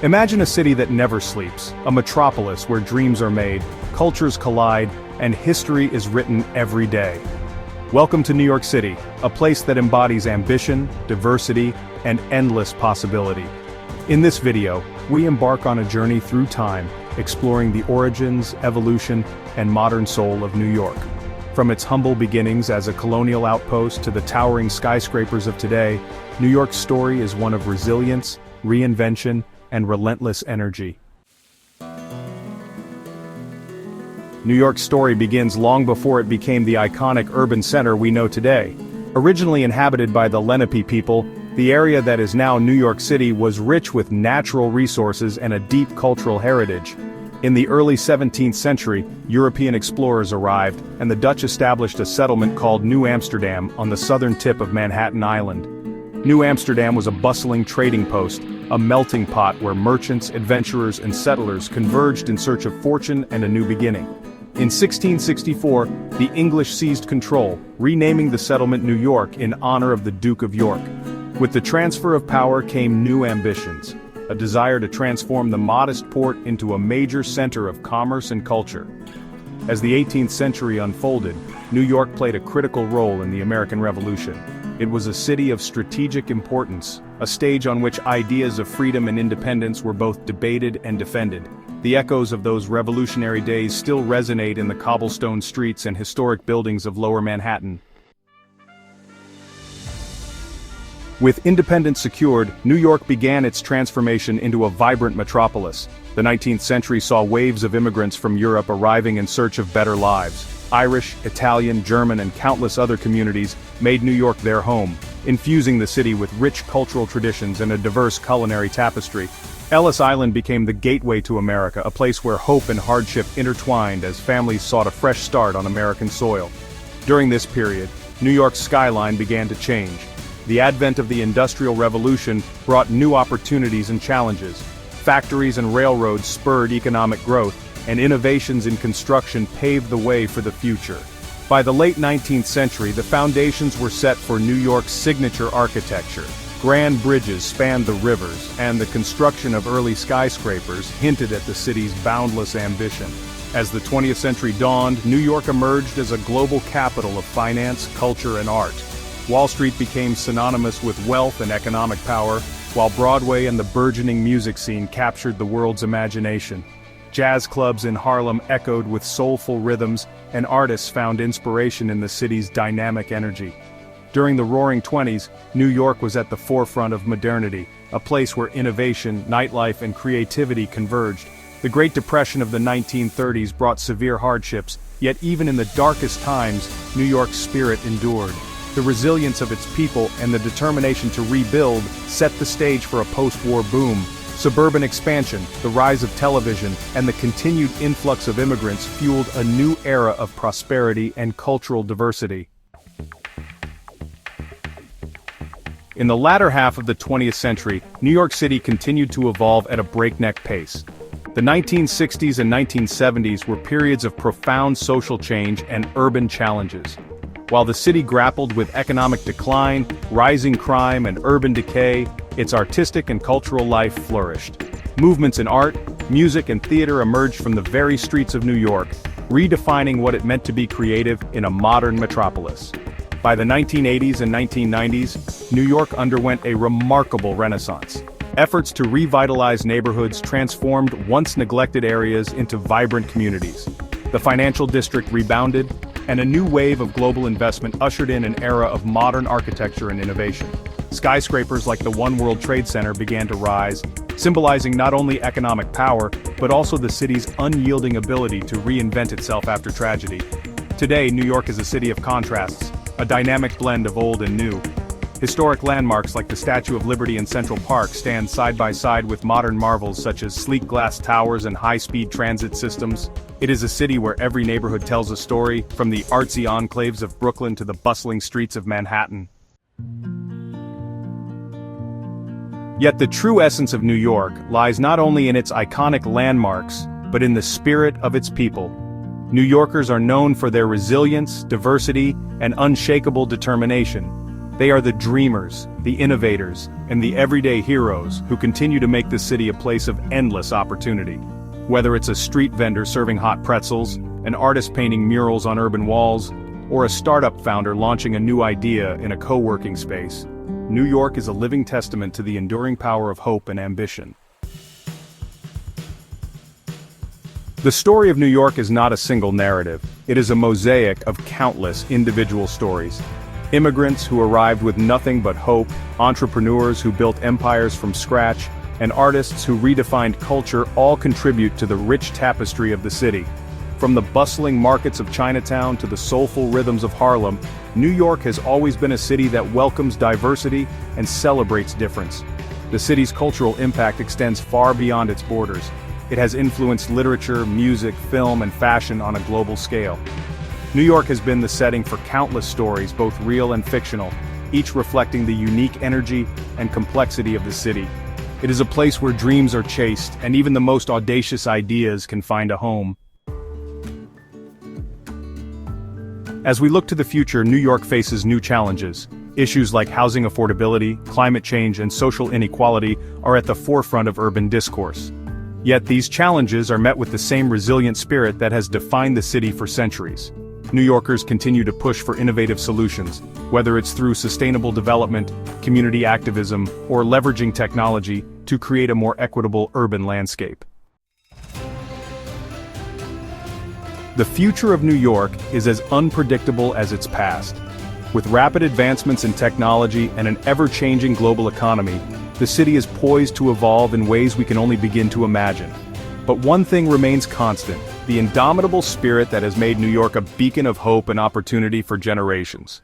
Imagine a city that never sleeps, a metropolis where dreams are made, cultures collide, and history is written every day. Welcome to New York City, a place that embodies ambition, diversity, and endless possibility. In this video, we embark on a journey through time, exploring the origins, evolution, and modern soul of New York. From its humble beginnings as a colonial outpost to the towering skyscrapers of today, New York's story is one of resilience, reinvention, and relentless energy. New York's story begins long before it became the iconic urban center we know today. Originally inhabited by the Lenape people, the area that is now New York City was rich with natural resources and a deep cultural heritage. In the early 17th century, European explorers arrived, and the Dutch established a settlement called New Amsterdam on the southern tip of Manhattan Island. New Amsterdam was a bustling trading post, a melting pot where merchants, adventurers, and settlers converged in search of fortune and a new beginning. In 1664, the English seized control, renaming the settlement New York in honor of the Duke of York. With the transfer of power came new ambitions, a desire to transform the modest port into a major center of commerce and culture. As the 18th century unfolded, New York played a critical role in the American Revolution. It was a city of strategic importance, a stage on which ideas of freedom and independence were both debated and defended. The echoes of those revolutionary days still resonate in the cobblestone streets and historic buildings of Lower Manhattan. With independence secured, New York began its transformation into a vibrant metropolis. The 19th century saw waves of immigrants from Europe arriving in search of better lives. Irish, Italian, German, and countless other communities made New York their home, infusing the city with rich cultural traditions and a diverse culinary tapestry. Ellis Island became the gateway to America, a place where hope and hardship intertwined as families sought a fresh start on American soil. During this period, New York's skyline began to change. The advent of the Industrial Revolution brought new opportunities and challenges. Factories and railroads spurred economic growth, and innovations in construction paved the way for the future. By the late 19th century, the foundations were set for New York's signature architecture. Grand bridges spanned the rivers, and the construction of early skyscrapers hinted at the city's boundless ambition. As the 20th century dawned, New York emerged as a global capital of finance, culture, and art. Wall Street became synonymous with wealth and economic power, while Broadway and the burgeoning music scene captured the world's imagination. Jazz clubs in Harlem echoed with soulful rhythms, and artists found inspiration in the city's dynamic energy. During the Roaring '20s, New York was at the forefront of modernity, a place where innovation, nightlife, and creativity converged. The Great Depression of the 1930s brought severe hardships, yet even in the darkest times, New York's spirit endured. The resilience of its people and the determination to rebuild set the stage for a post-war boom. Suburban expansion, the rise of television, and the continued influx of immigrants fueled a new era of prosperity and cultural diversity. In the latter half of the 20th century, New York City continued to evolve at a breakneck pace. The 1960s and 1970s were periods of profound social change and urban challenges. While the city grappled with economic decline, rising crime, and urban decay, its artistic and cultural life flourished. Movements in art, music, and theater emerged from the very streets of New York, redefining what it meant to be creative in a modern metropolis. By the 1980s and 1990s, New York underwent a remarkable renaissance. Efforts to revitalize neighborhoods transformed once neglected areas into vibrant communities. The financial district rebounded, and a new wave of global investment ushered in an era of modern architecture and innovation. Skyscrapers like the One World Trade Center began to rise, symbolizing not only economic power, but also the city's unyielding ability to reinvent itself after tragedy. Today, New York is a city of contrasts, a dynamic blend of old and new. Historic landmarks like the Statue of Liberty in Central Park stand side by side with modern marvels such as sleek glass towers and high-speed transit systems. It is a city where every neighborhood tells a story, from the artsy enclaves of Brooklyn to the bustling streets of Manhattan. Yet the true essence of New York lies not only in its iconic landmarks, but in the spirit of its people. New Yorkers are known for their resilience, diversity, and unshakable determination. They are the dreamers, the innovators, and the everyday heroes who continue to make this city a place of endless opportunity. Whether it's a street vendor serving hot pretzels, an artist painting murals on urban walls, or a startup founder launching a new idea in a co-working space, New York is a living testament to the enduring power of hope and ambition. The story of New York is not a single narrative. It is a mosaic of countless individual stories. Immigrants who arrived with nothing but hope, entrepreneurs who built empires from scratch, and artists who redefined culture all contribute to the rich tapestry of the city. From the bustling markets of Chinatown to the soulful rhythms of Harlem, New York has always been a city that welcomes diversity and celebrates difference. The city's cultural impact extends far beyond its borders. It has influenced literature, music, film, and fashion on a global scale. New York has been the setting for countless stories, both real and fictional, each reflecting the unique energy and complexity of the city. It is a place where dreams are chased, and even the most audacious ideas can find a home. As we look to the future, New York faces new challenges. Issues like housing affordability, climate change, and social inequality are at the forefront of urban discourse. Yet these challenges are met with the same resilient spirit that has defined the city for centuries. New Yorkers continue to push for innovative solutions, whether it's through sustainable development, community activism, or leveraging technology to create a more equitable urban landscape. The future of New York is as unpredictable as its past. With rapid advancements in technology and an ever-changing global economy, the city is poised to evolve in ways we can only begin to imagine. But one thing remains constant: the indomitable spirit that has made New York a beacon of hope and opportunity for generations.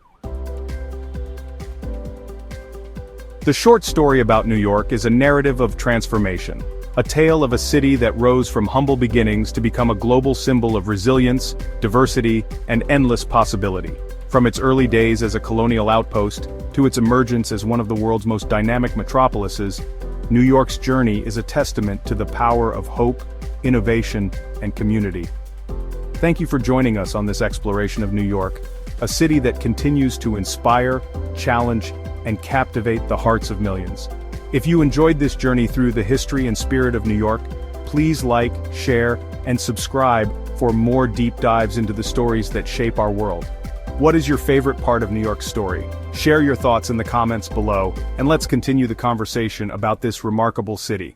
The short story about New York is a narrative of transformation, a tale of a city that rose from humble beginnings to become a global symbol of resilience, diversity, and endless possibility. From its early days as a colonial outpost, to its emergence as one of the world's most dynamic metropolises, New York's journey is a testament to the power of hope, innovation, and community. Thank you for joining us on this exploration of New York, a city that continues to inspire, challenge, and captivate the hearts of millions. If you enjoyed this journey through the history and spirit of New York, please like, share, and subscribe for more deep dives into the stories that shape our world. What is your favorite part of New York's story? Share your thoughts in the comments below, and let's continue the conversation about this remarkable city.